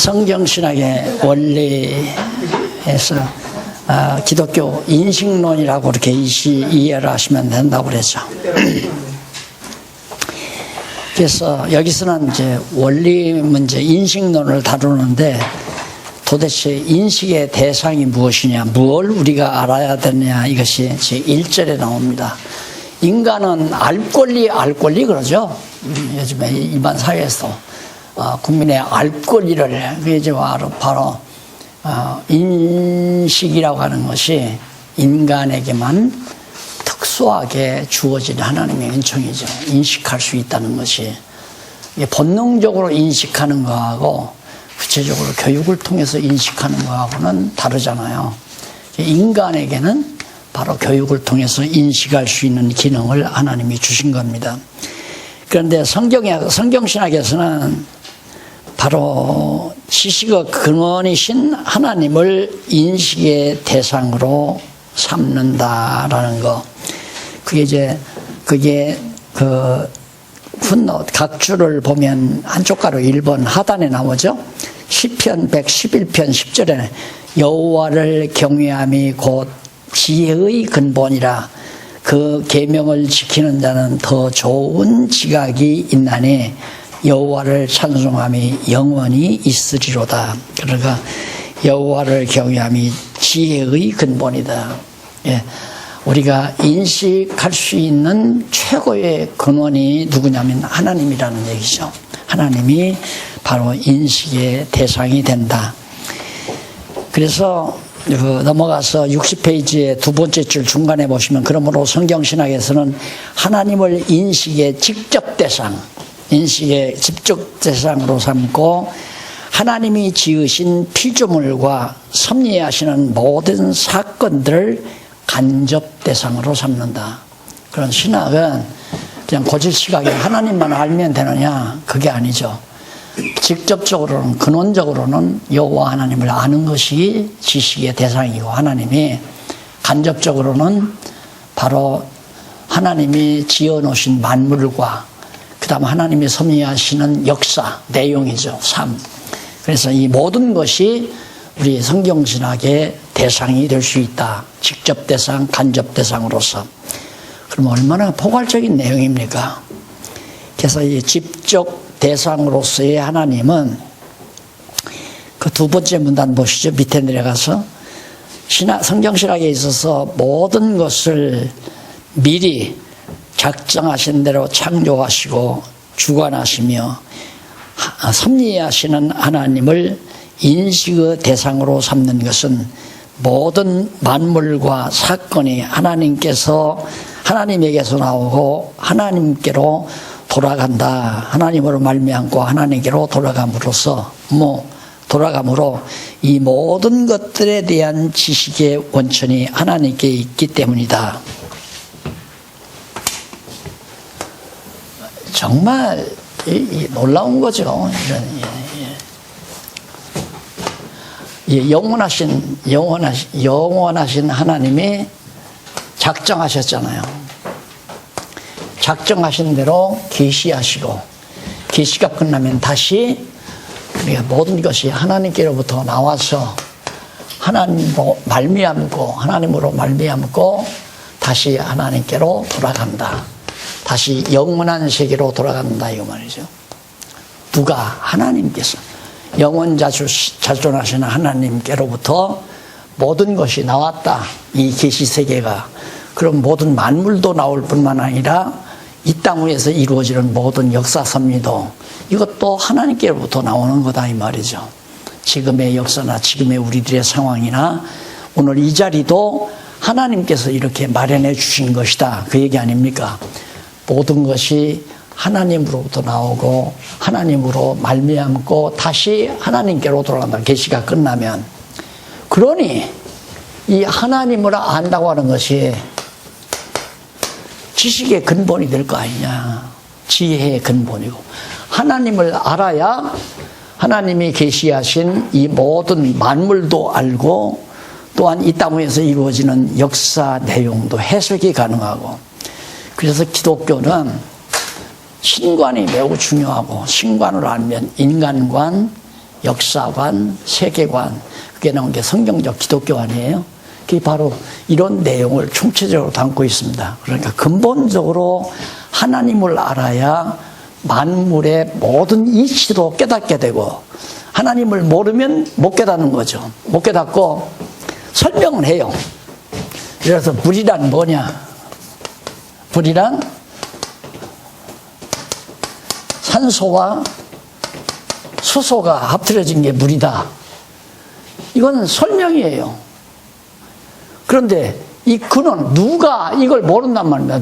성경신학의 원리에서 기독교 인식론이라고 이렇게 이해를 하시면 된다고 그랬죠. 그래서 여기서는 이제 원리 문제, 인식론을 다루는데 도대체 인식의 대상이 무엇이냐, 무엇을 우리가 알아야 되느냐, 이것이 제 1절에 나옵니다. 인간은 알 권리 그러죠. 요즘에 일반 사회에서 국민의 알 권리를, 그게 바로 인식이라고 하는 것이 인간에게만 특수하게 주어진 하나님의 은총이죠. 인식할 수 있다는 것이 본능적으로 인식하는 거하고 구체적으로 교육을 통해서 인식하는 거하고는 다르잖아요. 인간에게는 바로 교육을 통해서 인식할 수 있는 기능을 하나님이 주신 겁니다. 그런데 성경신학에서는 바로 지식의 근원이신 하나님을 인식의 대상으로 삼는다라는 거. 그게 풋노트 각 줄을 보면 한쪽 가로 1번 하단에 나오죠. 시편 111편 10절에 여호와를 경외함이 곧 지혜의 근본이라 그 계명을 지키는 자는 더 좋은 지각이 있나니 여호와를 찬송함이 영원히 있으리로다. 그러니까 여호와를 경외함이 지혜의 근본이다. 예. 우리가 인식할 수 있는 최고의 근원이 누구냐면 하나님이라는 얘기죠. 하나님이 바로 인식의 대상이 된다. 그래서 넘어가서 60페이지의 두 번째 줄 중간에 보시면 그러므로 성경신학에서는 하나님을 인식의 직접 대상으로 삼고 하나님이 지으신 피조물과 섭리하시는 모든 사건들을 간접 대상으로 삼는다. 그런 신학은 그냥 고질 시각에 하나님만 알면 되느냐? 그게 아니죠. 직접적으로는, 근원적으로는 여호와 하나님을 아는 것이 지식의 대상이고, 하나님이 간접적으로는 바로 하나님이 지어놓으신 만물과 그 다음 하나님이 섭리하시는 역사, 내용이죠. 삶. 그래서 이 모든 것이 우리 성경신학의 대상이 될 수 있다. 직접 대상, 간접 대상으로서. 그럼 얼마나 포괄적인 내용입니까? 그래서 이 직접 대상으로서의 하나님은 그 두 번째 문단 보시죠. 밑에 내려가서 성경신학에 있어서 모든 것을 미리 작정하신 대로 창조하시고 주관하시며 섭리하시는 하나님을 인식의 대상으로 삼는 것은 모든 만물과 사건이 하나님에게서 나오고 하나님께로 돌아간다. 하나님으로 말미암고 하나님께로 돌아감으로 이 모든 것들에 대한 지식의 원천이 하나님께 있기 때문이다. 정말 놀라운 거죠. 영원하신 하나님이 작정하셨잖아요. 작정하신 대로 계시하시고, 계시가 끝나면 다시 우리가 모든 것이 하나님께로부터 나와서 하나님으로 말미암고 다시 하나님께로 돌아간다. 다시 영원한 세계로 돌아간다, 이거 말이죠. 누가? 하나님께서. 영원자존하시는 하나님께로부터 모든 것이 나왔다. 이 계시세계가. 그럼 모든 만물도 나올 뿐만 아니라 이 땅 위에서 이루어지는 모든 역사 섭리도 이것도 하나님께로부터 나오는 거다, 이 말이죠. 지금의 역사나 지금의 우리들의 상황이나 오늘 이 자리도 하나님께서 이렇게 마련해 주신 것이다. 그 얘기 아닙니까? 모든 것이 하나님으로부터 나오고 하나님으로 말미암고 다시 하나님께로 돌아간다. 계시가 끝나면. 그러니 이 하나님을 안다고 하는 것이 지식의 근본이 될 거 아니냐. 지혜의 근본이고. 하나님을 알아야 하나님이 계시하신 이 모든 만물도 알고 또한 이 땅 위에서 이루어지는 역사 내용도 해석이 가능하고. 그래서 기독교는 신관이 매우 중요하고, 신관을 알면 인간관, 역사관, 세계관, 그게 나온 게 성경적 기독교 아니에요? 그게 바로 이런 내용을 총체적으로 담고 있습니다. 그러니까 근본적으로 하나님을 알아야 만물의 모든 이치도 깨닫게 되고, 하나님을 모르면 못 깨닫는 거죠. 못 깨닫고 설명을 해요. 그래서 물이란 뭐냐? 물이란 산소와 수소가 합쳐진 게 물이다. 이건 설명이에요. 그런데 이 그는 누가 이걸 모른단 말입니다.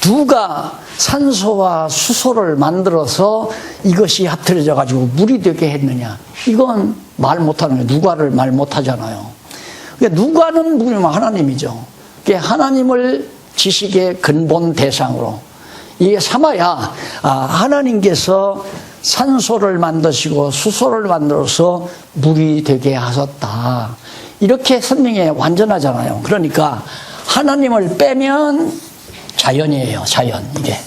누가 산소와 수소를 만들어서 이것이 합쳐져 가지고 물이 되게 했느냐? 이건 말 못하는 거예요. 누가를 말 못하잖아요. 그러니까 누가는 누구냐면 하나님이죠. 그러니까 하나님을 지식의 근본 대상으로 이게 삼아야 하나님께서 산소를 만드시고 수소를 만들어서 물이 되게 하셨다. 이렇게 설명이 완전하잖아요. 그러니까 하나님을 빼면 자연이에요. 자연. 이게.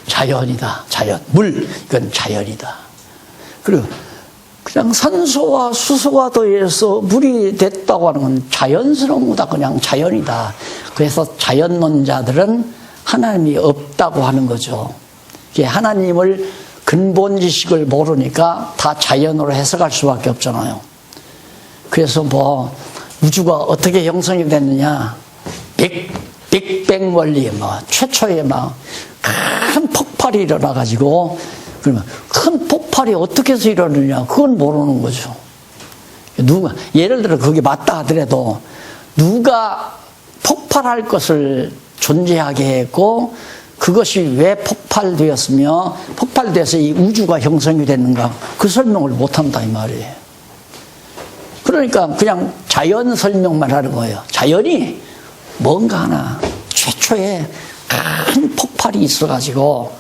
자연이다. 자연. 물. 이건 자연이다. 그리고 그냥 산소와 수소가 더해서 물이 됐다고 하는 건 자연스러운 거다. 그냥 자연이다. 그래서 자연론자들은 하나님이 없다고 하는 거죠. 하나님을 근본 지식을 모르니까 다 자연으로 해석할 수밖에 없잖아요. 그래서 뭐 우주가 어떻게 형성이 됐느냐, 빅뱅 원리, 최초에 큰 폭발이 일어나가지고, 그러면 큰 폭발이 어떻게 해서 일어나느냐, 그건 모르는 거죠. 예를 들어 그게 맞다 하더라도 누가 폭발할 것을 존재하게 했고, 그것이 왜 폭발되었으며 폭발돼서 이 우주가 형성이 됐는가, 그 설명을 못한다 이 말이에요. 그러니까 그냥 자연 설명만 하는 거예요. 자연이 뭔가 하나 최초에 큰 폭발이 있어가지고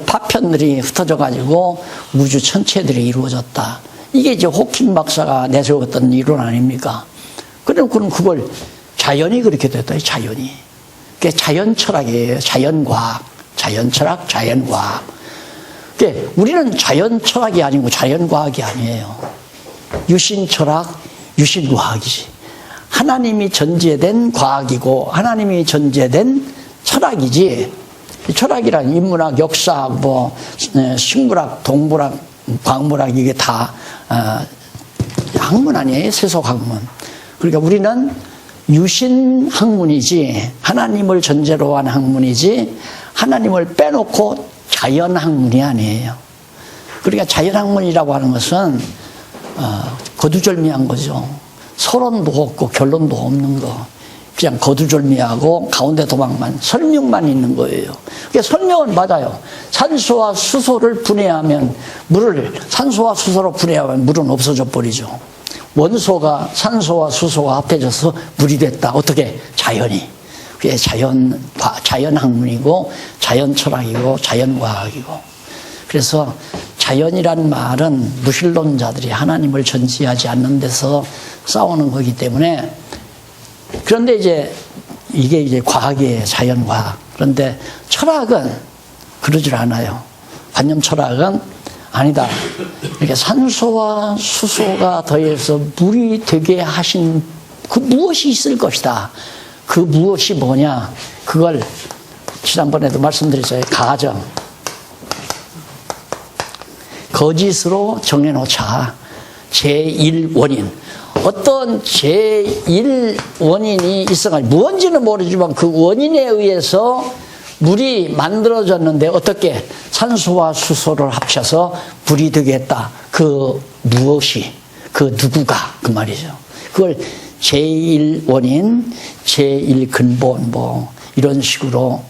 파편들이 흩어져가지고 우주 전체들이 이루어졌다. 이게 이제 호킹 박사가 내세웠던 이론 아닙니까? 그럼 그걸 자연이 그렇게 됐다. 자연이. 그게 자연 철학이에요. 자연과학, 자연철학, 자연과학. 그게 우리는 자연 철학이 아니고 자연과학이 아니에요. 유신철학, 유신과학이지. 하나님이 전제된 과학이고 하나님이 전제된 철학이지. 철학이란 인문학, 역사학, 식물학, 동물학, 광물학, 이게 다 학문 아니에요. 세속 학문. 그러니까 우리는 유신 학문이지, 하나님을 전제로 한 학문이지, 하나님을 빼놓고 자연 학문이 아니에요. 그러니까 자연 학문이라고 하는 것은 거두절미한 거죠. 서론도 없고 결론도 없는 거. 그냥 거두절미하고 가운데 도망만, 설명만 있는 거예요. 그러니까 설명은 맞아요. 산소와 수소를 분해하면 산소와 수소로 분해하면 물은 없어져 버리죠. 원소가 산소와 수소가 합해져서 물이 됐다. 어떻게? 자연이. 그게 자연학문이고 자연철학이고 자연과학이고. 그래서 자연이라는 말은 무신론자들이 하나님을 전제하지 않는 데서 싸우는 거기 때문에. 그런데 이게 이제 과학이에요. 자연과학. 그런데 철학은 그러질 않아요. 관념 철학은 아니다. 이렇게 산소와 수소가 더해서 물이 되게 하신 그 무엇이 있을 것이다. 그 무엇이 뭐냐? 그걸 지난번에도 말씀드렸어요. 가정. 거짓으로 정해놓자. 제1원인. 어떤 제1원인이 있어가지고 무언지는 모르지만 그 원인에 의해서 물이 만들어졌는데 어떻게 산소와 수소를 합쳐서 물이 되겠다. 그 무엇이, 그 누구가 그 말이죠. 그걸 제1원인, 제1근본 이런 식으로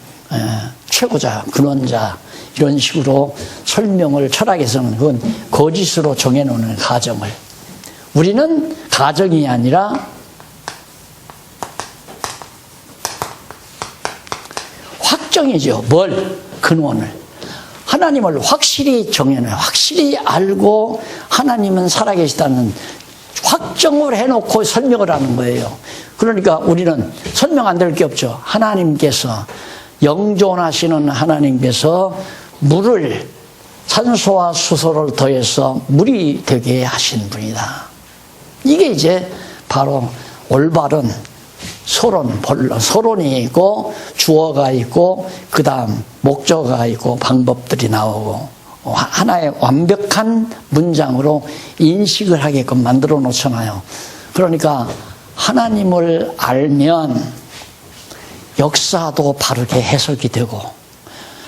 최고자, 근원자 이런 식으로 설명을 철학에서는 그건 거짓으로 정해놓는 가정을. 우리는 가정이 아니라 확정이죠. 뭘? 근원을. 하나님을 확실히 정해놔요. 확실히 알고 하나님은 살아계시다는 확정을 해놓고 설명을 하는 거예요. 그러니까 우리는 설명 안 될 게 없죠. 하나님께서 영존하시는 하나님께서 물을 산소와 수소를 더해서 물이 되게 하신 분이다. 이게 이제 바로 올바른 서론, 서론이 있고 주어가 있고 그 다음 목적어가 있고 방법들이 나오고 하나의 완벽한 문장으로 인식을 하게끔 만들어 놓잖아요. 그러니까 하나님을 알면 역사도 바르게 해석이 되고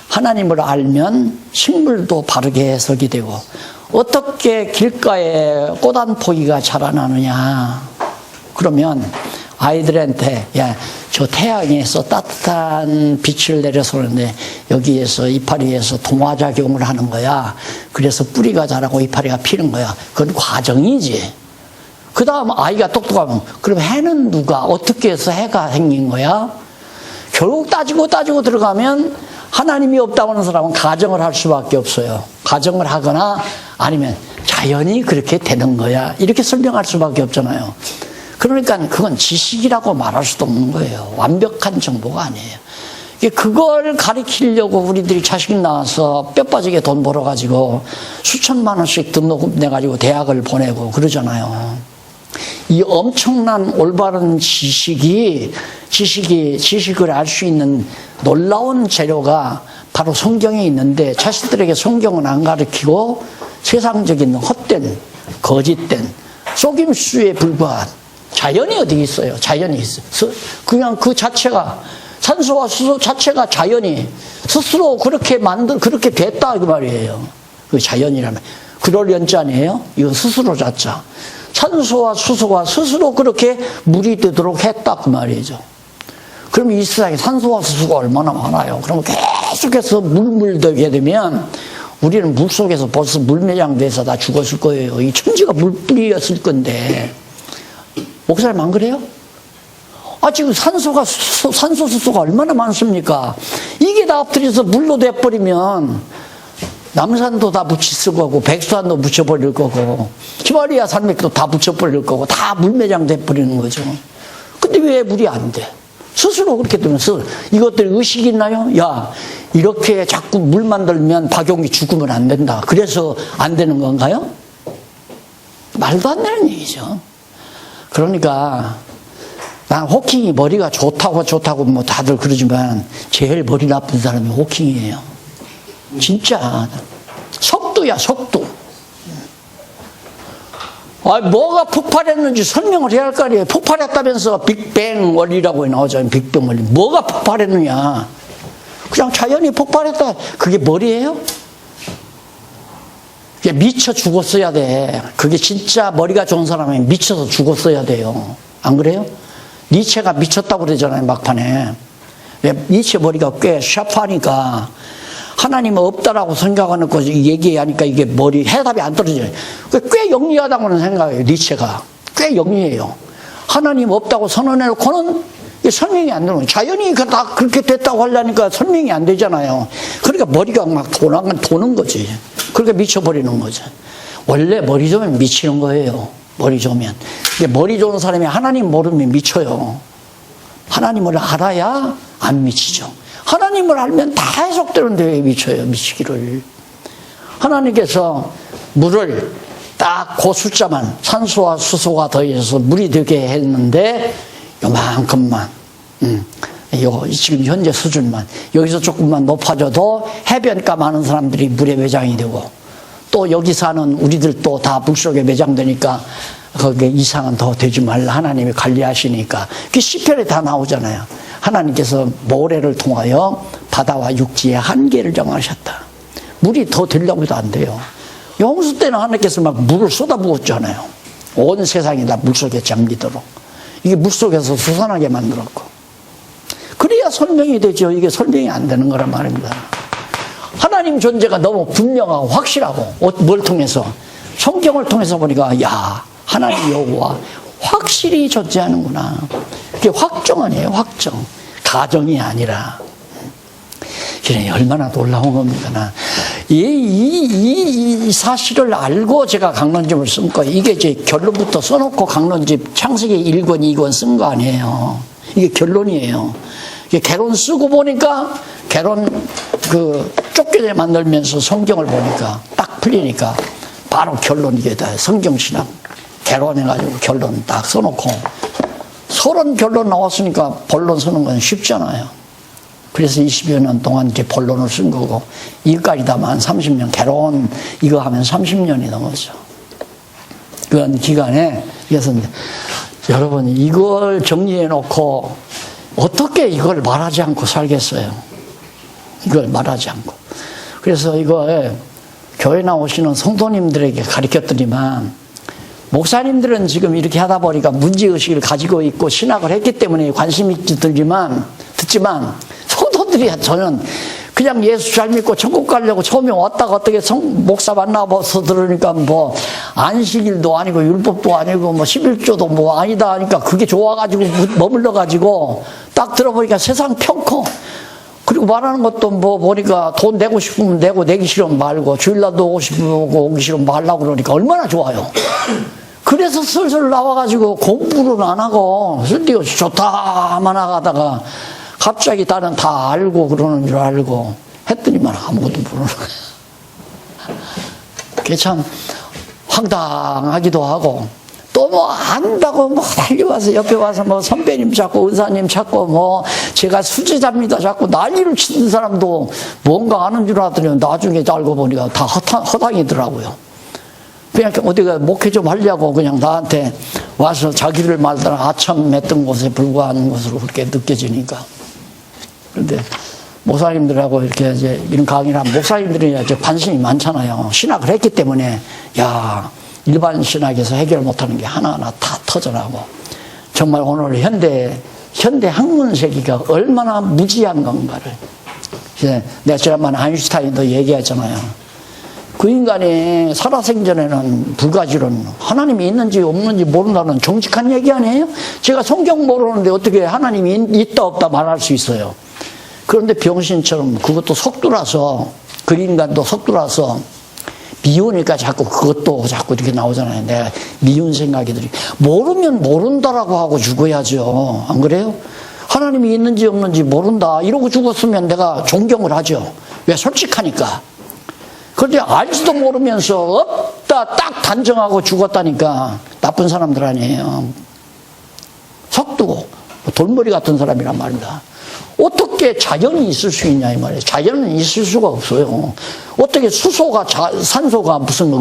하나님을 알면 식물도 바르게 해석이 되고 어떻게 길가에 꽃 한 포기가 자라나느냐 그러면 아이들한테 야, 저 태양에서 따뜻한 빛을 내려서 오는데 여기에서 이파리에서 동화작용을 하는 거야. 그래서 뿌리가 자라고 이파리가 피는 거야. 그건 과정이지. 그 다음 아이가 똑똑하면 그럼 해는 누가 어떻게 해서 해가 생긴 거야? 결국 따지고 들어가면 하나님이 없다고 하는 사람은 가정을 할 수밖에 없어요. 가정을 하거나 아니면 자연이 그렇게 되는 거야. 이렇게 설명할 수밖에 없잖아요. 그러니까 그건 지식이라고 말할 수도 없는 거예요. 완벽한 정보가 아니에요. 그걸 가르치려고 우리들이 자식 낳아서 뼈 빠지게 돈 벌어가지고 수천만 원씩 등록금 내가지고 대학을 보내고 그러잖아요. 이 엄청난 올바른 지식을 알 수 있는 놀라운 재료가 바로 성경에 있는데 자식들에게 성경은 안 가르치고 세상적인 헛된, 거짓된, 속임수에 불과한 자연이 어디 있어요? 자연이 있어요. 그냥 그 자체가, 산소와 수소 자체가 자연이 스스로 그렇게 그렇게 됐다, 그 말이에요. 그 자연이라면. 그러려는지 아니에요? 이거 스스로 자자. 산소와 수소가 스스로 그렇게 물이 되도록 했다, 그 말이죠. 그럼 이 세상에 산소와 수소가 얼마나 많아요? 그럼 계속해서 물되게 되면 우리는 물 속에서 벌써 물매장돼서 다 죽었을 거예요. 이 천지가 물뿌리였을 건데. 목사님 안 그래요? 지금 산소, 수소가 얼마나 많습니까? 이게 다 엎드려서 물로 돼버리면 남산도 다 묻혔을 거고, 백두산도 묻혀버릴 거고, 히말라야 산맥도 다 묻혀버릴 거고, 다 물매장 돼버리는 거죠. 근데 왜 물이 안 돼? 스스로 그렇게 되면서 이것들이 의식이 있나요? 야, 이렇게 자꾸 물 만들면 박용이 죽으면 안 된다. 그래서 안 되는 건가요? 말도 안 되는 얘기죠. 그러니까 난 호킹이 머리가 좋다고 뭐 다들 그러지만 제일 머리 나쁜 사람이 호킹이에요. 진짜 속도야, 속도. 뭐가 폭발했는지 설명을 해야 할 거 아니에요. 폭발했다면서 빅뱅 원리라고 나오잖아요. 빅뱅 원리. 뭐가 폭발했느냐? 그냥 자연이 폭발했다. 그게 머리예요? 그게 미쳐 죽었어야 돼. 그게 진짜 머리가 좋은 사람이 미쳐서 죽었어야 돼요. 안 그래요? 니체가 미쳤다고 그러잖아요, 막판에. 니체 머리가 꽤 샤프하니까 하나님은 없다라고 생각하는 거 얘기하니까 이게 해답이 안 떨어져요. 꽤 영리하다고는 생각해요, 니체가. 꽤 영리해요. 하나님 없다고 선언해놓고는 설명이 안 되는 거예요. 자연이 다 그렇게 됐다고 하려니까 설명이 안 되잖아요. 그러니까 머리가 막 도는 거지. 그렇게 미쳐버리는 거죠. 원래 머리 좋으면 미치는 거예요. 머리 좋으면. 머리 좋은 사람이 하나님 모르면 미쳐요. 하나님을 알아야 안 미치죠. 하나님을 알면 다 해석되는데 왜 미쳐요, 미치기를. 하나님께서 물을 딱 그 숫자만 산소와 수소가 더해서 물이 되게 했는데 요만큼만 지금 현재 수준만 여기서 조금만 높아져도 해변가 많은 사람들이 물에 매장이 되고 또 여기 사는 우리들도 다 물속에 매장되니까 거기에 이상은 더 되지 말라 하나님이 관리하시니까 그 시편에 다 나오잖아요. 하나님께서 모래를 통하여 바다와 육지의 한계를 정하셨다. 물이 더 되려고 해도 안 돼요. 홍수 때는 하나님께서 막 물을 쏟아부었잖아요. 온 세상이 다 물속에 잠기도록. 이게 물속에서 수산하게 만들었고. 그래야 설명이 되죠. 이게 설명이 안 되는 거란 말입니다. 하나님 존재가 너무 분명하고 확실하고 뭘 통해서? 성경을 통해서 보니까 야, 하나님 여호와 확실히 존재하는구나. 그게 확정 아니에요, 확정. 가정이 아니라. 그래, 얼마나 놀라운 겁니까. 이 사실을 알고 제가 강론집을 쓴 거예요. 이게 이제 결론부터 써놓고 강론집 창세기 1권, 2권 쓴 거 아니에요. 이게 결론이에요. 개론 쓰고 보니까 개론 그 쫓겨내 만들면서 성경을 보니까 딱 풀리니까 바로 결론 이게 다 성경신학 개론해가지고 결론 딱 써놓고 서론 결론 나왔으니까 본론 쓰는 건 쉽잖아요. 그래서 20여 년 동안 이제 본론을 쓴 거고 이까지 다 한 30년 개론 이거 하면 30년이 넘었죠. 그런 기간에 그래서 여러분 이걸 정리해 놓고 어떻게 이걸 말하지 않고 살겠어요? 이걸 말하지 않고. 그래서 이거 교회 나오시는 성도님들에게 가르쳤더니만 목사님들은 지금 이렇게 하다 보니까 문제의식을 가지고 있고 신학을 했기 때문에 관심이 듣지만 성도들이 저는 그냥 예수 잘 믿고 천국 가려고 처음에 왔다가 어떻게 목사 만나봐서 들으니까 뭐 안식일도 아니고 율법도 아니고 뭐 11조도 뭐 아니다 하니까 그게 좋아가지고 머물러가지고 딱 들어보니까 세상 편커. 그리고 말하는 것도 뭐 보니까 돈 내고 싶으면 내고 내기 싫으면 말고 주일날도 오고 싶으면 오기 싫으면 말라고 그러니까 얼마나 좋아요. 그래서 슬슬 나와가지고 공부는 안 하고 쓸데없이 좋다만 하다가 갑자기 나는 다 알고 그러는 줄 알고 했더니만 아무것도 모르는 거예요. 그게 참 황당하기도 하고 또 뭐 안다고 뭐 달려와서 옆에 와서 뭐 선배님 찾고 의사님 찾고 뭐 제가 수제자입니다 자꾸 난리를 치는 사람도 뭔가 아는 줄 알았더니 나중에 알고 보니까 다 허당이더라고요. 그냥 어디가 목회 좀 하려고 그냥 나한테 와서 자기를 말다가 아첨했던 곳에 불과한 것으로 그렇게 느껴지니까. 그런데 목사님들하고 이렇게 이제 이런 강의를 하면 목사님들이 이제 관심이 많잖아요. 신학을 했기 때문에 야 일반 신학에서 해결 못하는 게 하나하나 다 터져나고 정말 오늘 현대 학문 세계가 얼마나 무지한 건가를 내가 지난번에 아인슈타인도 얘기했잖아요. 그 인간이 살아생전에는 불가지론 하나님이 있는지 없는지 모른다는 정직한 얘기 아니에요? 제가 성경 모르는데 어떻게 하나님이 있다 없다 말할 수 있어요? 그런데 병신처럼 그것도 속도라서 그 인간도 속도라서 미우니까 자꾸 그것도 자꾸 이렇게 나오잖아요. 내가 미운 생각이 들이 모르면 모른다라고 하고 죽어야죠. 안 그래요? 하나님이 있는지 없는지 모른다 이러고 죽었으면 내가 존경을 하죠. 왜? 솔직하니까. 그런데 알지도 모르면서 없다 딱 단정하고 죽었다니까 나쁜 사람들 아니에요. 속두고 돌머리 같은 사람이란 말입니다. 어떻게 자연이 있을 수 있냐 이 말이에요. 자연은 있을 수가 없어요. 어떻게 수소가 산소가 무슨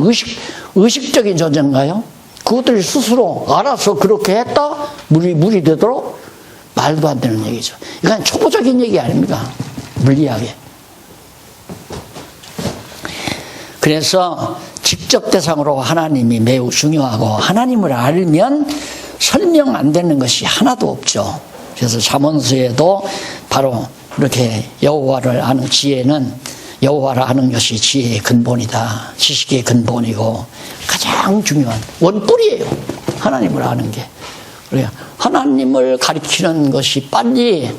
의식적인 존재인가요? 그것들이 스스로 알아서 그렇게 했다? 물이 되도록? 말도 안 되는 얘기죠. 이건 초보적인 얘기 아닙니까? 물리학에. 그래서 직접 대상으로 하나님이 매우 중요하고 하나님을 알면 설명 안 되는 것이 하나도 없죠. 그래서 잠언서에도 바로 이렇게 여호와를 아는 지혜는 여호와를 아는 것이 지혜의 근본이다. 지식의 근본이고 가장 중요한 원뿔이에요. 하나님을 아는 게. 그래야 하나님을 가리키는 것이 빨리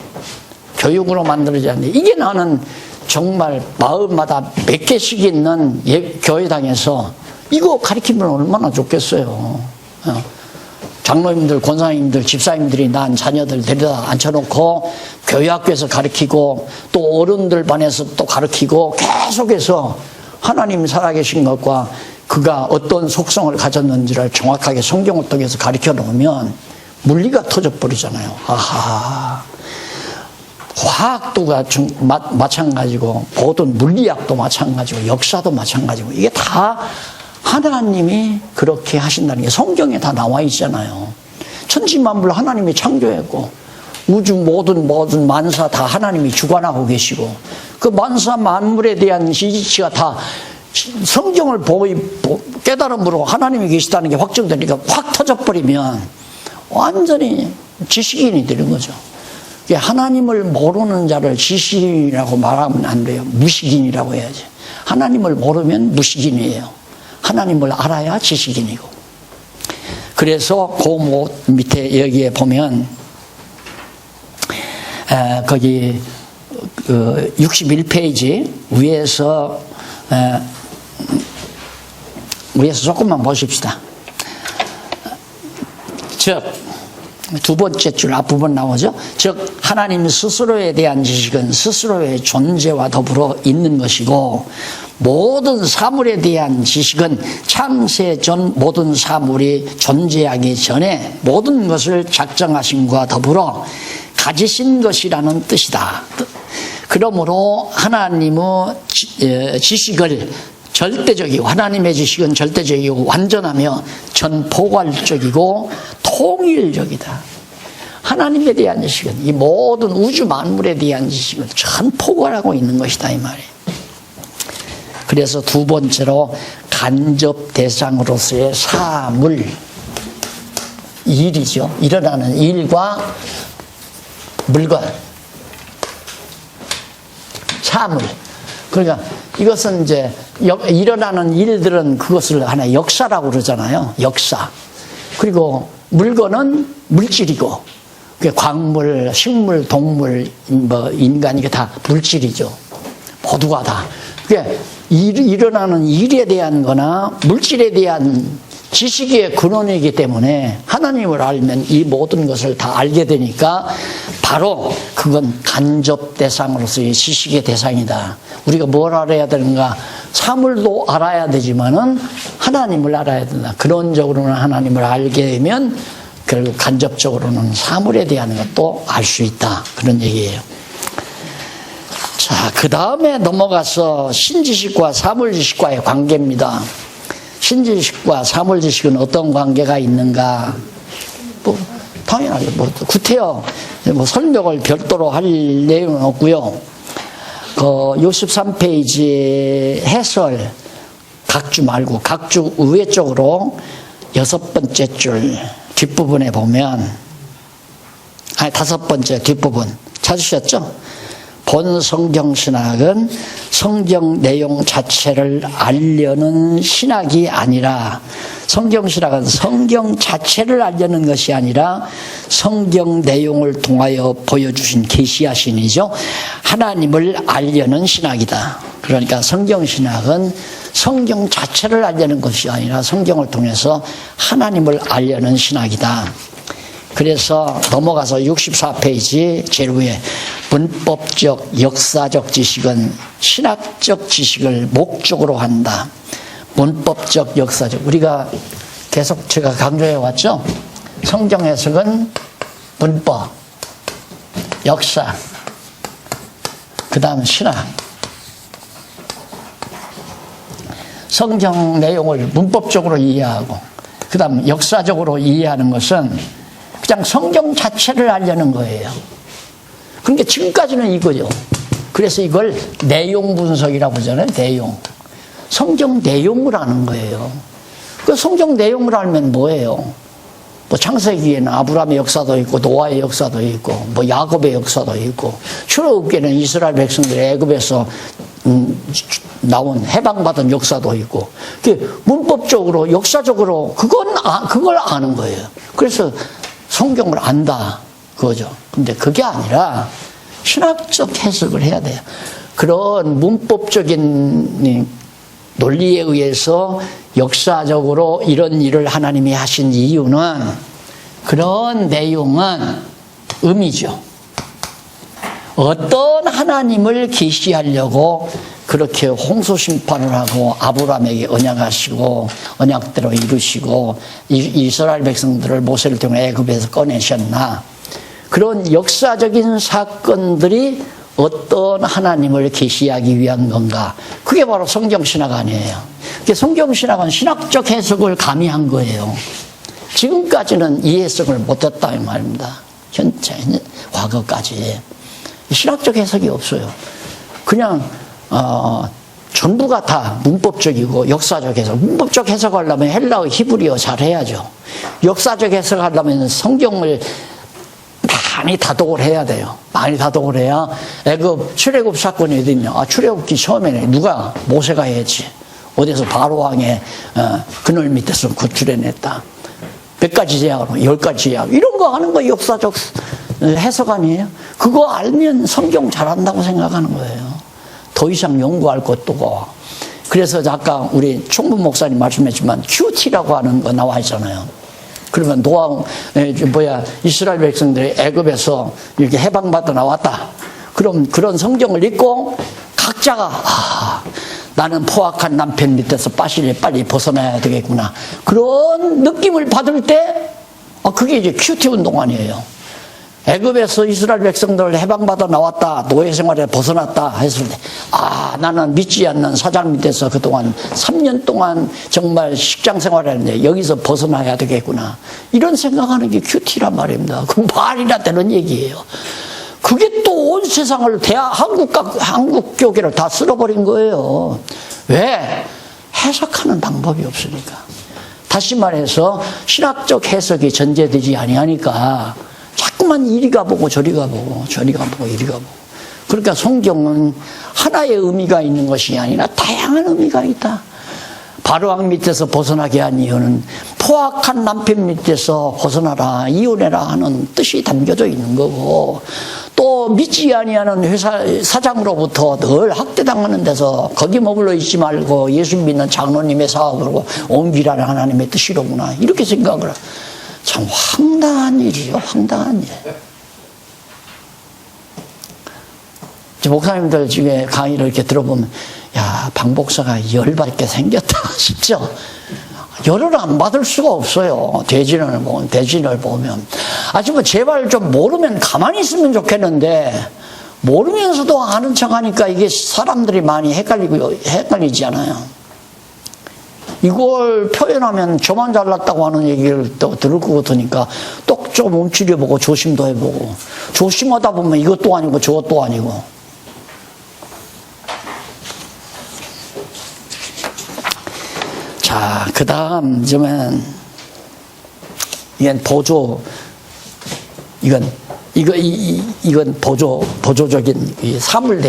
교육으로 만들어져야 하는데 이게 나는 정말 마을마다 몇 개씩 있는 교회당에서 이거 가리키면 얼마나 좋겠어요. 장로님들, 권사님들, 집사님들이 낳은 자녀들 데려다 앉혀놓고 교회학교에서 가르치고 또 어른들 반에서 또 가르치고 계속해서 하나님 살아계신 것과 그가 어떤 속성을 가졌는지를 정확하게 성경을 통해서 가르쳐 놓으면 물리가 터져버리잖아요. 아하. 화학도 마찬가지고 모든 물리학도 마찬가지고 역사도 마찬가지고 이게 다 하나님이 그렇게 하신다는 게 성경에 다 나와 있잖아요. 천지만물 하나님이 창조했고 우주 모든 만사 다 하나님이 주관하고 계시고 그 만사 만물에 대한 지지치가 다 성경을 깨달음으로 하나님이 계시다는 게 확정되니까 확 터져버리면 완전히 지식인이 되는 거죠. 하나님을 모르는 자를 지식인이라고 말하면 안 돼요. 무식인이라고 해야지. 하나님을 모르면 무식인이에요. 하나님을 알아야 지식인이고. 그래서 그 밑에 여기에 보면 거기 61페이지 위에서 조금만 보십시다. 즉 두 번째 줄 앞부분 나오죠. 즉 하나님 스스로에 대한 지식은 스스로의 존재와 더불어 있는 것이고, 모든 사물에 대한 지식은 창세 전 모든 사물이 존재하기 전에 모든 것을 작정하심과 더불어 가지신 것이라는 뜻이다. 그러므로 하나님의 지식을 절대적이고, 하나님의 지식은 절대적이고 완전하며 전포괄적이고 통일적이다. 하나님에 대한 지식은, 이 모든 우주 만물에 대한 지식을 전포괄하고 있는 것이다, 이 말이에요. 그래서 두 번째로 간접 대상으로서의 사물, 일이죠. 일어나는 일과 물건, 사물. 그러니까 이것은 이제 일어나는 일들은 그것을 하나의 역사라고 그러잖아요. 역사. 그리고 물건은 물질이고, 광물, 식물, 동물, 뭐 인간, 이게 다 물질이죠. 모두가 다. 그게 일어나는 일에 대한 거나 물질에 대한 지식의 근원이기 때문에 하나님을 알면 이 모든 것을 다 알게 되니까 바로 그건 간접 대상으로서의 지식의 대상이다. 우리가 뭘 알아야 되는가? 사물도 알아야 되지만은 하나님을 알아야 된다. 근원적으로는 하나님을 알게 되면 결국 간접적으로는 사물에 대한 것도 알 수 있다. 그런 얘기예요. 자, 그 다음에 넘어가서 신지식과 사물지식과의 관계입니다. 신지식과 사물지식은 어떤 관계가 있는가? 뭐, 당연하게, 구태여, 설명을 별도로 할 내용은 없고요. 63페이지 해설, 각주 말고, 각주 우회 쪽으로 6번째 줄 뒷부분에 보면, 아니, 5번째 뒷부분 찾으셨죠? 본 성경신학은 성경 내용 자체를 알려는 신학이 아니라, 성경신학은 성경 자체를 알려는 것이 아니라 성경 내용을 통하여 보여주신 계시하신이죠. 하나님을 알려는 신학이다. 그러니까 성경신학은 성경 자체를 알려는 것이 아니라 성경을 통해서 하나님을 알려는 신학이다. 그래서 넘어가서 64페이지 제일 위에 문법적, 역사적 지식은 신학적 지식을 목적으로 한다. 문법적, 역사적. 우리가 계속 제가 강조해 왔죠? 성경 해석은 문법, 역사, 그 다음 신학. 성경 내용을 문법적으로 이해하고, 그 다음 역사적으로 이해하는 것은 그냥 성경 자체를 알려는 거예요. 그러니까 지금까지는 이거죠. 그래서 이걸 내용 분석이라고 하잖아요. 내용. 성경 내용을 아는 거예요. 그 성경 내용을 알면 뭐예요? 뭐 창세기에는 아브라함의 역사도 있고, 노아의 역사도 있고, 뭐 야곱의 역사도 있고, 출애굽기에는 이스라엘 백성들이 애굽에서 나온 해방받은 역사도 있고, 문법적으로, 역사적으로 그걸 아는 거예요. 그래서 성경을 안다, 그거죠. 근데 그게 아니라 신학적 해석을 해야 돼요. 그런 문법적인 논리에 의해서 역사적으로 이런 일을 하나님이 하신 이유는, 그런 내용은 의미죠. 어떤 하나님을 계시하려고 그렇게 홍수 심판을 하고 아브라함에게 언약하시고 언약대로 이루시고 이스라엘 백성들을 모세를 통해 애굽에서 꺼내셨나? 그런 역사적인 사건들이 어떤 하나님을 계시하기 위한 건가? 그게 바로 성경신학 아니에요. 성경신학은 신학적 해석을 가미한 거예요. 지금까지는 이 해석을 못했다 이 말입니다. 현재, 과거까지 신학적 해석이 없어요. 그냥 전부가 다 문법적이고 역사적 해석. 문법적 해석하려면 헬라어, 히브리어 잘해야죠. 역사적 해석하려면 성경을 많이 다독을 해야 돼요. 많이 다독을 해야. 애굽 출애굽 사건이 어디 있냐? 출애굽기 처음에는 누가? 모세가 했지. 어디서 바로 왕의 그늘 밑에서 구출해냈다. 몇 가지 제약으로 10가지 제약. 이런 거 하는 거 역사적 해석 아니에요? 그거 알면 성경 잘한다고 생각하는 거예요. 더 이상 연구할 것도 없고. 그래서 아까 우리 총무 목사님 말씀했지만 QT라고 하는 거 나와 있잖아요. 그러면 이스라엘 백성들이 애굽에서 이렇게 해방받아 나왔다. 그럼 그런 성경을 읽고 각자가 나는 포악한 남편 밑에서 빨리 벗어나야 되겠구나. 그런 느낌을 받을 때 그게 이제 큐티 운동 아니에요. 애굽에서 이스라엘 백성들 해방받아 나왔다. 노예 생활에 벗어났다 했을 때 나는 믿지 않는 사장 밑에서 그동안 3년 동안 정말 직장 생활했는데 여기서 벗어나야 되겠구나. 이런 생각하는 게 큐티란 말입니다. 그 말이나 되는 얘기예요. 그게 또 온 세상을 한국 교계를 다 쓸어버린 거예요. 왜? 해석하는 방법이 없으니까. 다시 말해서 신학적 해석이 전제되지 아니하니까 자꾸만 이리 가보고 저리 가보고 이리 가보고. 그러니까 성경은 하나의 의미가 있는 것이 아니라 다양한 의미가 있다. 바로왕 밑에서 벗어나게 한 이유는 포악한 남편 밑에서 벗어나라, 이혼해라 하는 뜻이 담겨져 있는 거고, 또 믿지 아니하는 회사 사장으로부터 늘 학대당하는 데서 거기 머물러 있지 말고 예수 믿는 장로님의 사업으로 옮기라는 하나님의 뜻이로구나, 이렇게 생각을 해요. 참 황당한 일이요, 황당한 일. 목사님들 중에 강의를 이렇게 들어보면 방 목사가 열받게 생겼다 싶죠. 열을 안 받을 수가 없어요. 대진을 보면. 제발 좀 모르면 가만히 있으면 좋겠는데, 모르면서도 아는 척 하니까 이게 사람들이 많이 헷갈리지 않아요. 이걸 표현하면 저만 잘났다고 하는 얘기를 또 들을 것 같으니까 또 좀 움츠려보고 조심도 해보고, 조심하다 보면 이것도 아니고 저것도 아니고. 자, 그 다음 점은, 이건 보조적인 사물에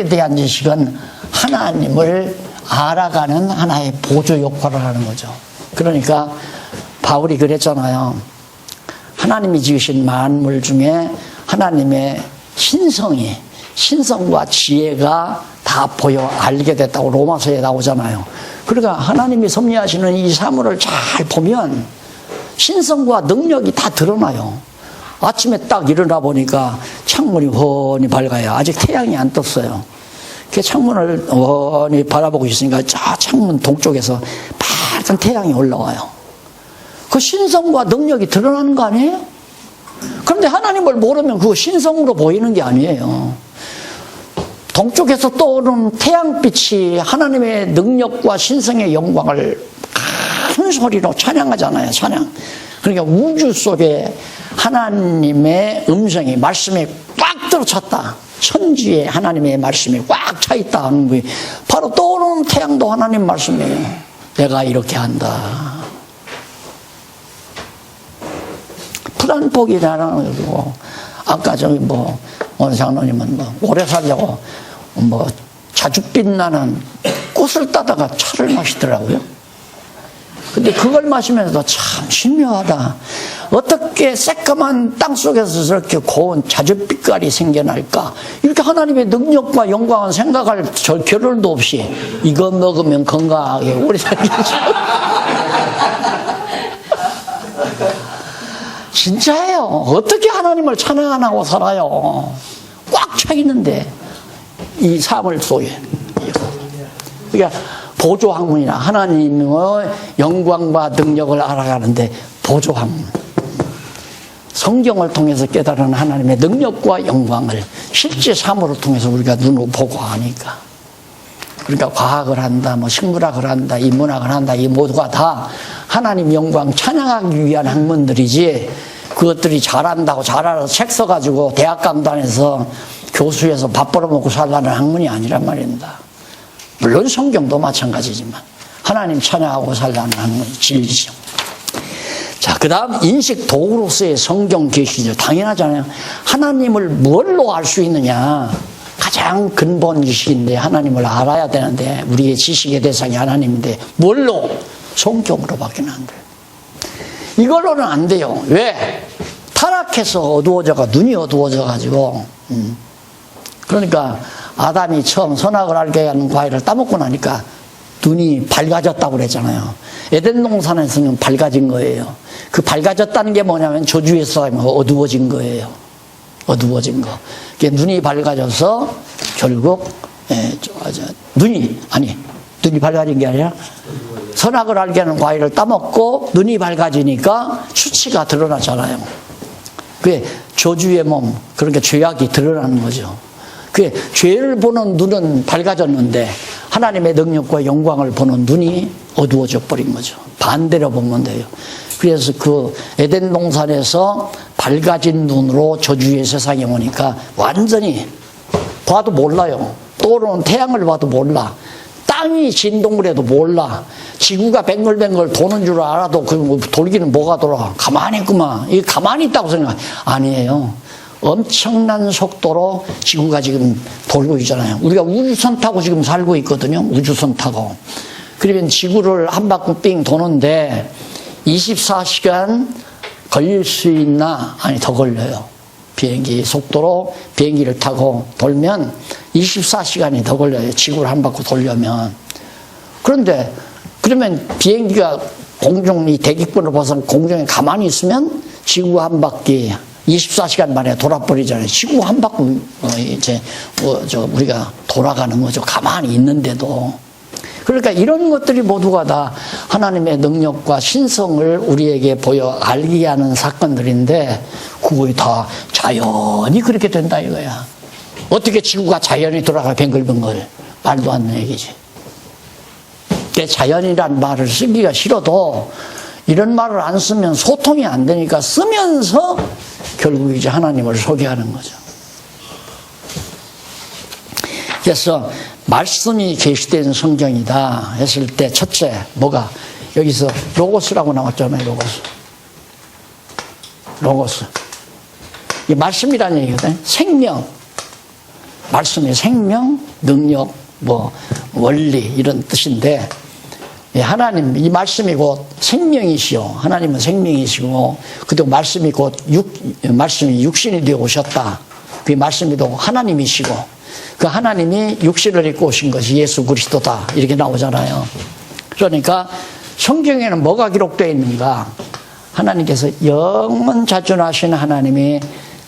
대한 지식은 하나님을 알아가는 하나의 보조 역할을 하는 거죠. 그러니까 바울이 그랬잖아요. 하나님이 지으신 만물 중에 하나님의 신성과 지혜가 다 보여 알게 됐다고 로마서에 나오잖아요. 그러니까 하나님이 섭리하시는 이 사물을 잘 보면 신성과 능력이 다 드러나요. 아침에 딱 일어나 보니까 창문이 훤히 밝아요. 아직 태양이 안 떴어요. 그 창문을 훤히 바라보고 있으니까 저 창문 동쪽에서 밝은 태양이 올라와요. 그 신성과 능력이 드러나는 거 아니에요? 그런데 하나님을 모르면 그거 신성으로 보이는 게 아니에요. 동쪽에서 떠오르는 태양빛이 하나님의 능력과 신성의 영광을 큰 소리로 찬양하잖아요. 찬양. 그러니까 우주 속에 하나님의 음성이, 말씀이 꽉 들어찼다. 천지에 하나님의 말씀이 꽉 차 있다 하는 거예요. 바로 떠오르는 태양도 하나님 말씀이에요. 내가 이렇게 한다. 불안폭이라는 거고, 아까 오늘 장로님은 오래 살려고 자주 빛나는 꽃을 따다가 차를 마시더라고요. 근데 그걸 마시면서도 참 신묘하다. 어떻게 새까만 땅 속에서 저렇게 고운 자줏빛깔이 생겨날까? 이렇게 하나님의 능력과 영광을 생각할 겨를도 없이 이거 먹으면 건강하게 오래 살겠죠. 진짜예요. 어떻게 하나님을 찬양 안 하고 살아요? 꽉 차 있는데, 이 사물 속에. 그러니까 보조학문이나 하나님의 영광과 능력을 알아가는데 보조학문. 성경을 통해서 깨달은 하나님의 능력과 영광을 실제 사물을 통해서 우리가 눈으로 보고 하니까. 그러니까 과학을 한다, 식물학을 한다, 인문학을 한다, 이 모두가 다 하나님 영광 찬양하기 위한 학문들이지, 그것들이 잘한다고 잘 알아서 책 써가지고 대학 강단에서 교수에서 밥 벌어먹고 살라는 학문이 아니란 말입니다. 물론 성경도 마찬가지지만 하나님 찬양하고 살라는 학문이 진리죠. 자, 그 다음 인식 도구로서의 성경 계시죠. 당연하잖아요. 하나님을 뭘로 알 수 있느냐. 가장 근본 지식인데 하나님을 알아야 되는데 우리의 지식의 대상이 하나님인데 뭘로? 성경으로밖에 안 돼요. 이걸로는 안 돼요. 왜? 타락해서 눈이 어두워져 가지고 그러니까 아담이 처음 선악을 알게 하는 과일을 따먹고 나니까 눈이 밝아졌다고 그랬잖아요. 에덴 동산에서는 밝아진 거예요. 그 밝아졌다는 게 뭐냐면 저주에서 어두워진 거예요. 어두워진 거. 눈이 밝아져서 결국 눈이 밝아진 게 아니라 선악을 알게 하는 과일을 따먹고 눈이 밝아지니까 수치가 드러나잖아요. 그게 저주의 몸, 그러니까 죄악이 드러나는 거죠. 그게 죄를 보는 눈은 밝아졌는데 하나님의 능력과 영광을 보는 눈이 어두워져 버린 거죠. 반대로 보면 돼요. 그래서 그 에덴 동산에서 밝아진 눈으로 저주의 세상에 오니까 완전히 봐도 몰라요. 떠오르는 태양을 봐도 몰라. 땅이 진동을 해도 몰라. 지구가 뱅글뱅글 도는 줄 알아도 그 돌기는 뭐가 돌아. 가만히 있구만. 이게 가만히 있다고 생각. 아니에요. 엄청난 속도로 지구가 지금 돌고 있잖아요. 우리가 우주선 타고 지금 살고 있거든요. 우주선 타고. 그러면 지구를 한 바퀴 삥 도는데 24시간 걸릴 수 있나? 아니, 더 걸려요. 비행기 속도로 비행기를 타고 돌면 24시간이 더 걸려요. 지구를 한 바퀴 돌려면. 그런데 그러면 비행기가 공중이 대기권을 벗어 공중에 가만히 있으면 지구 한 바퀴 24시간 만에 돌아버리잖아요. 지구 한 바퀴 우리가 돌아가는 거죠. 가만히 있는데도. 그러니까 이런 것들이 모두가 다 하나님의 능력과 신성을 우리에게 보여 알게 하는 사건들인데 그거에 다 자연히 그렇게 된다 이거야. 어떻게 지구가 자연히 돌아가 뱅글뱅글. 말도 안 되는 얘기지. 자연이란 말을 쓰기가 싫어도 이런 말을 안 쓰면 소통이 안 되니까 쓰면서 결국 이제 하나님을 소개하는 거죠. 그래서 말씀이 계시된 성경이다 했을 때 첫째 뭐가 여기서 로고스라고 나왔잖아요. 로고스. 이 말씀이라는 얘기거든요. 생명. 말씀이 생명, 능력, 원리 이런 뜻인데 하나님 이 말씀이 곧 생명이시오. 하나님은 생명이시고 그리고 말씀이 곧 말씀이 육신이 되어 오셨다. 그 말씀이 또 하나님이시고 그 하나님이 육신을 입고 오신 것이 예수 그리스도다. 이렇게 나오잖아요. 그러니까 성경에는 뭐가 기록되어 있는가? 하나님께서 영원자존하신 하나님이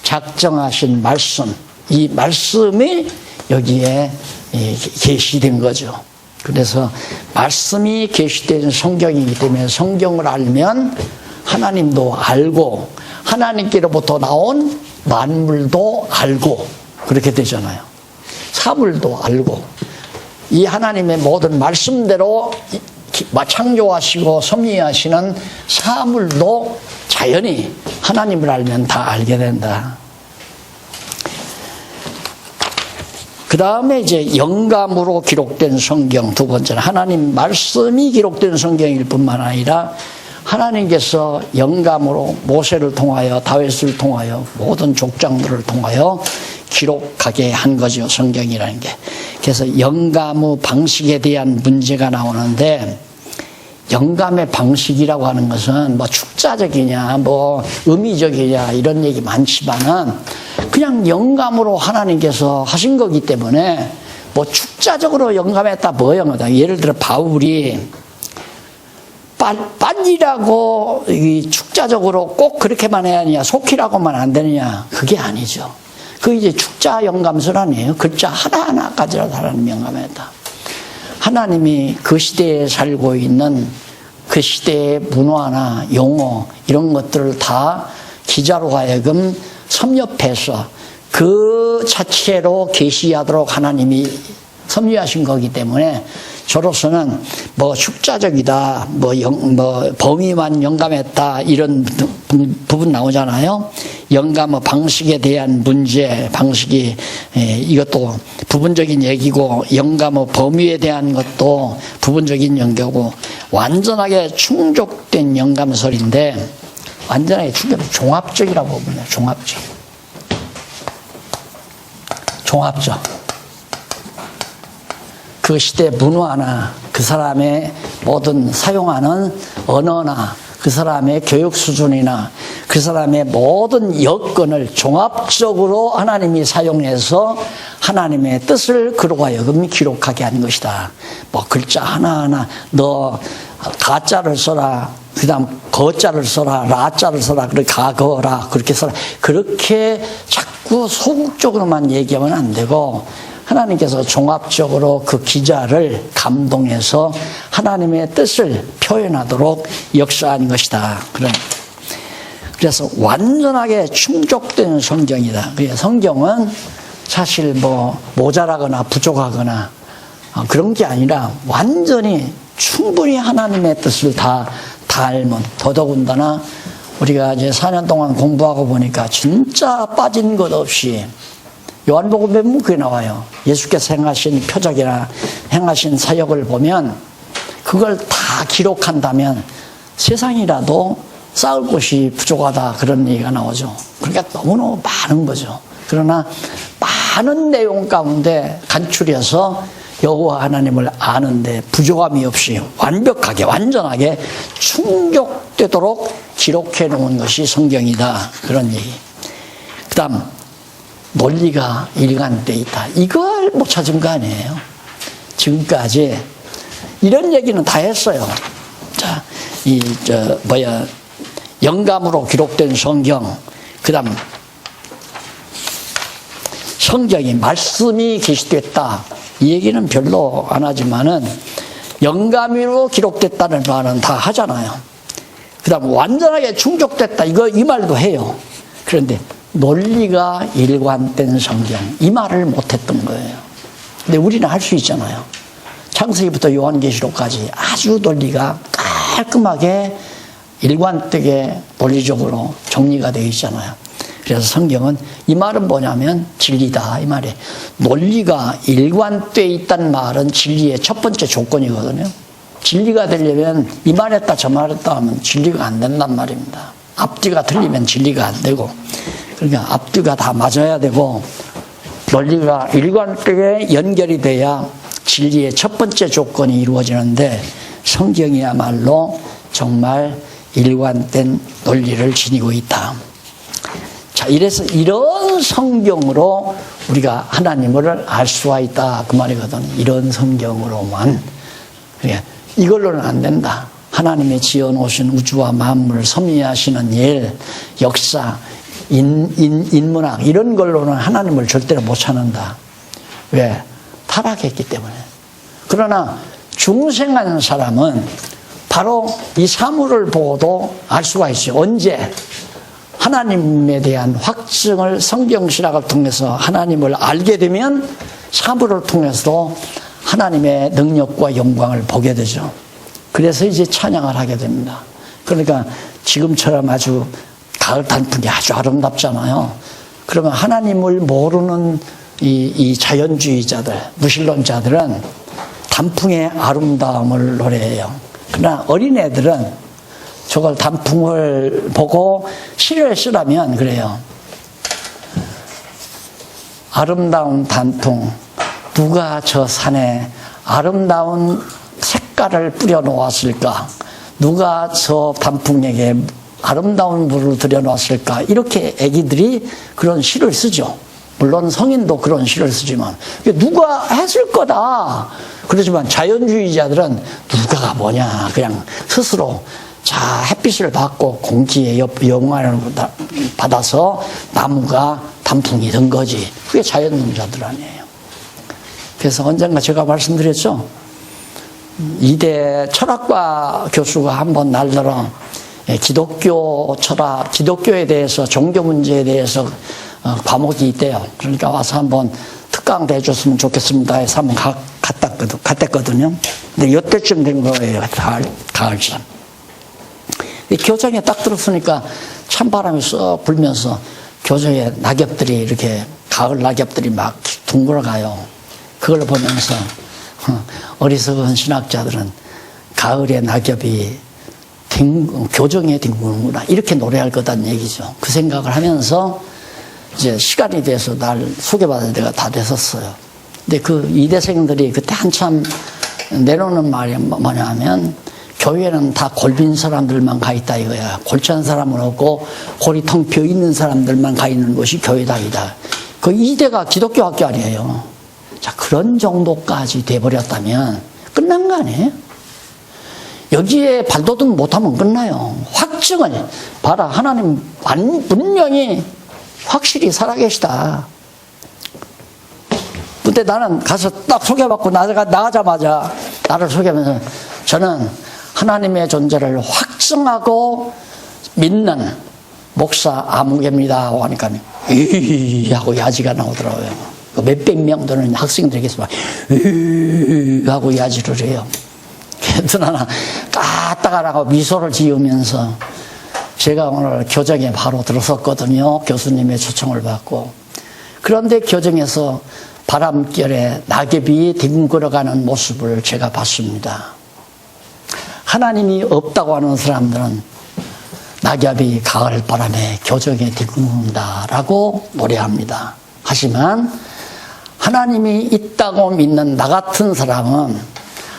작정하신 말씀, 이 말씀이 여기에 계시된 거죠. 그래서 말씀이 계시된 성경이기 때문에 성경을 알면 하나님도 알고 하나님께로부터 나온 만물도 알고 그렇게 되잖아요. 사물도 알고 이 하나님의 모든 말씀대로 창조하시고 섭리하시는 사물도 자연히 하나님을 알면 다 알게 된다. 그 다음에 이제 영감으로 기록된 성경 두 번째는 하나님 말씀이 기록된 성경일 뿐만 아니라 하나님께서 영감으로 모세를 통하여 다윗을 통하여 모든 족장들을 통하여 기록하게 한 거죠. 성경이라는 게. 그래서 영감의 방식에 대한 문제가 나오는데 영감의 방식이라고 하는 것은 축자적이냐 의미적이냐 이런 얘기 많지만은 그냥 영감으로 하나님께서 하신 거기 때문에 축자적으로 영감했다 뭐예요? 예를 들어 바울이 빨리라고 축자적으로 꼭 그렇게만 해야 하느냐 속히라고만 안 되느냐 그게 아니죠. 그 이제 축자 영감설 아니에요. 글자 하나하나까지라도 하나님 영감했다. 하나님이 그 시대에 살고 있는 그 시대의 문화나 용어 이런 것들을 다 기자로 하여금 섭렵해서 그 자체로 계시하도록 하나님이 섭리하신 거기 때문에 저로서는 축자적이다, 범위만 영감했다 이런 부분 나오잖아요. 영감의 방식에 대한 문제, 방식이 이것도 부분적인 얘기고 영감의 범위에 대한 것도 부분적인 연결고 완전하게 충족된 영감설인데 완전하게 종합적이라고 보면 돼요. 종합적. 그 시대 문화나 그 사람의 모든 사용하는 언어나 그 사람의 교육 수준이나 그 사람의 모든 여건을 종합적으로 하나님이 사용해서 하나님의 뜻을 그로 하여금 기록하게 한 것이다. 뭐 글자 하나하나 너 가자를 써라, 그 다음 거자를 써라, 라자를 써라, 그렇게 가거라, 그렇게 써라. 그렇게 자꾸 소극적으로만 얘기하면 안 되고 하나님께서 종합적으로 그 기자를 감동해서 하나님의 뜻을 표현하도록 역사한 것이다. 그래서 완전하게 충족된 성경이다. 성경은 사실 뭐 모자라거나 부족하거나 그런 게 아니라 완전히 충분히 하나님의 뜻을 다 알면, 더더군다나 우리가 이제 4년 동안 공부하고 보니까 진짜 빠진 것 없이 요한복음에 그게 나와요. 예수께서 행하신 표적이나 행하신 사역을 보면 그걸 다 기록한다면 세상이라도 쌓을 곳이 부족하다, 그런 얘기가 나오죠. 그러니까 너무너무 많은 거죠. 그러나 많은 내용 가운데 간추려서 여호와 하나님을 아는데 부족함이 없이 완벽하게 완전하게 충족되도록 기록해 놓은 것이 성경이다, 그런 얘기. 그 다음 논리가 일관되어 있다. 이걸 못 찾은 거 아니에요. 지금까지 이런 얘기는 다 했어요. 자, 영감으로 기록된 성경, 그 다음 성경이 말씀이 계시됐다, 이 얘기는 별로 안 하지만은 영감으로 기록됐다는 말은 다 하잖아요. 그 다음 완전하게 충족됐다, 이 말도 해요. 그런데 논리가 일관된 성경, 이 말을 못했던 거예요. 근데 우리는 할 수 있잖아요. 창세기부터 요한계시록까지 아주 논리가 깔끔하게 일관되게 논리적으로 정리가 되어 있잖아요. 그래서 성경은 이 말은 뭐냐면 진리다, 이 말이에요. 논리가 일관되어 있다는 말은 진리의 첫 번째 조건이거든요. 진리가 되려면 이 말했다 저 말했다 하면 진리가 안 된단 말입니다. 앞뒤가 틀리면 진리가 안 되고, 그러니까 앞뒤가 다 맞아야 되고 논리가 일관되게 연결이 돼야 진리의 첫 번째 조건이 이루어지는데, 성경이야말로 정말 일관된 논리를 지니고 있다. 자, 이래서 이런 성경으로 우리가 하나님을 알 수가 있다, 그 말이거든. 이런 성경으로만. 이걸로는 안 된다. 하나님이 지어놓으신 우주와 만물, 섭리하시는 일, 역사, 인문학, 이런 걸로는 하나님을 절대로 못 찾는다. 왜? 타락했기 때문에. 그러나 중생한 사람은 바로 이 사물을 보고도 알 수가 있어요. 언제? 하나님에 대한 확증을 성경 신학을 통해서 하나님을 알게 되면 사물을 통해서도 하나님의 능력과 영광을 보게 되죠. 그래서 이제 찬양을 하게 됩니다. 그러니까 지금처럼 아주 가을 단풍이 아주 아름답잖아요. 그러면 하나님을 모르는 이 자연주의자들, 무신론자들은 단풍의 아름다움을 노래해요. 그러나 어린애들은 저걸 단풍을 보고 시를 쓰라면 그래요. 아름다운 단풍, 누가 저 산에 아름다운 색깔을 뿌려 놓았을까? 누가 저 단풍에게 아름다운 물을 들여 놓았을까? 이렇게 애기들이 그런 시를 쓰죠. 물론 성인도 그런 시를 쓰지만 누가 했을 거다. 그렇지만 자연주의자들은 누가가 뭐냐, 그냥 스스로 자 햇빛을 받고 공기의 영향을 받아서 나무가 단풍이 된 거지. 그게 자연론자들 아니에요. 그래서 언젠가 제가 말씀드렸죠. 이대 철학과 교수가 한번 날더러 기독교 철학, 기독교에 대해서, 종교 문제에 대해서 과목이 있대요. 그러니까 와서 한번 특강도 해줬으면 좋겠습니다 해서 한번 갔댔거든요. 근데 이때쯤 된 거예요. 가을쯤. 교정에 딱 들었으니까 찬바람이 쏙 불면서 교정에 낙엽들이 이렇게, 가을 낙엽들이 막 둥글어가요. 그걸 보면서 어리석은 신학자들은 가을의 낙엽이 교정에 뒹구는구나, 이렇게 노래할 거다는 얘기죠. 그 생각을 하면서 이제 시간이 돼서 날 소개받을 때가 다 됐었어요. 근데 그 이대생들이 그때 한참 내놓는 말이 뭐냐면, 교회는 다 골빈 사람들만 가 있다 이거야. 골치 않은 사람은 없고 골이 텅 비어 있는 사람들만 가 있는 곳이 교회다 이다. 그 이대가 기독교 학교 아니에요. 자, 그런 정도까지 돼버렸다면 끝난 거 아니에요? 여기에 발돋움 못하면 끝나요. 확증을 봐라. 하나님 분명히 확실히 살아계시다. 근데 나는 가서 딱 소개받고 나가자마자 나를 소개하면서 저는 하나님의 존재를 확증하고 믿는 목사 아무개입니다 하니까 이 하고 야지가 나오더라고요. 몇백 명 되는 학생들에게서 막 하고 야지를 해요. 그래서 나는 까딱하라고 미소를 지으면서 제가 오늘 교정에 바로 들어섰거든요. 교수님의 초청을 받고. 그런데 교정에서 바람결에 낙엽이 뒹굴어가는 모습을 제가 봤습니다. 하나님이 없다고 하는 사람들은 낙엽이 가을 바람에 교정에 뒹군다라고 노래합니다. 하지만 하나님이 있다고 믿는 나 같은 사람은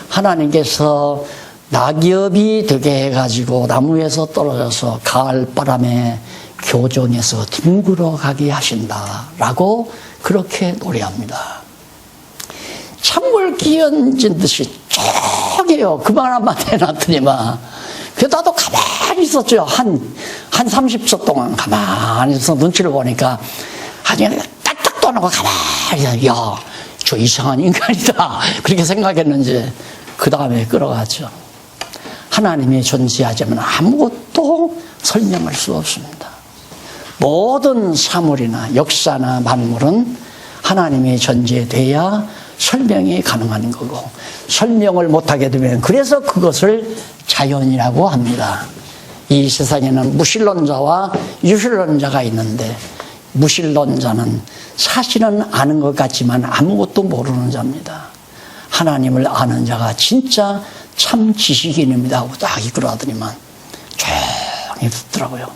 하나님께서 낙엽이 되게 해가지고 나무에서 떨어져서 가을 바람에 교정에서 뒹굴어 가게 하신다라고 그렇게 노래합니다. 찬물 끼얹은 듯이 쪼개요. 그만 한마디 해놨더니만. 그래도 나도 가만히 있었죠. 한 30초 동안 가만히 있어서 눈치를 보니까 하여튼 딱딱도 안 하고 가만히 있어요. 야, 저 이상한 인간이다. 그렇게 생각했는지 그 다음에 끌어가죠. 하나님이 존재하자면 아무것도 설명할 수 없습니다. 모든 사물이나 역사나 만물은 하나님이 존재돼야 설명이 가능한 거고 설명을 못하게 되면 그래서 그것을 자연이라고 합니다. 이 세상에는 무신론자와 유신론자가 있는데 무신론자는 사실은 아는 것 같지만 아무것도 모르는 자입니다. 하나님을 아는 자가 진짜 참 지식인입니다 하고 딱 이끌어하더니만 조용히 듣더라고요.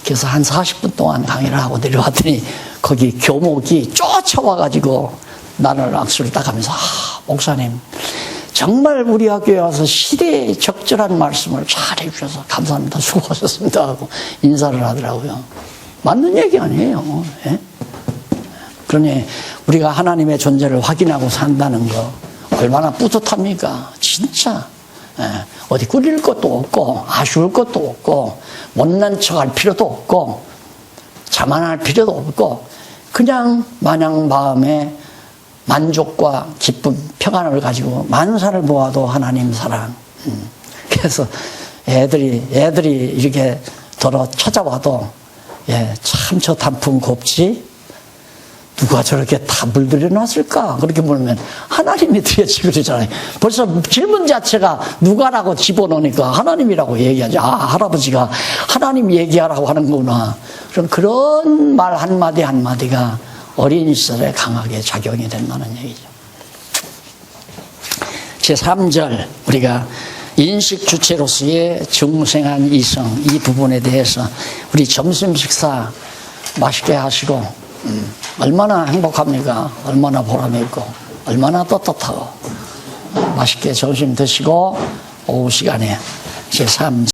그래서 한 40분 동안 강의를 하고 내려왔더니 거기 교목이 쫓아와가지고 나를 악수를 딱 하면서 목사님 정말 우리 학교에 와서 시대에 적절한 말씀을 잘 해주셔서 감사합니다. 수고하셨습니다 하고 인사를 하더라고요. 맞는 얘기 아니에요. 예? 그러니 우리가 하나님의 존재를 확인하고 산다는 거 얼마나 뿌듯합니까? 진짜. 예, 어디 꾸릴 것도 없고 아쉬울 것도 없고 못난 척할 필요도 없고 자만할 필요도 없고 그냥 마냥 마음에 만족과 기쁨, 평안을 가지고 만사를 모아도 하나님 사랑. 그래서 애들이 이렇게 더러 찾아와도 참 저 단풍 곱지? 누가 저렇게 다 물들여 놨을까? 그렇게 물으면 하나님이 드렸지 그러잖아요. 벌써 질문 자체가 누가라고 집어넣으니까 하나님이라고 얘기하지. 할아버지가 하나님 얘기하라고 하는구나. 그런 말 한마디 한마디가 어린 시절에 강하게 작용이 된다는 얘기죠. 제3절 우리가 인식 주체로서의 중생한 이성 이 부분에 대해서 우리 점심 식사 맛있게 하시고 얼마나 행복합니까? 얼마나 보람이 있고 얼마나 떳떳하고 맛있게 점심 드시고 오후 시간에 제3절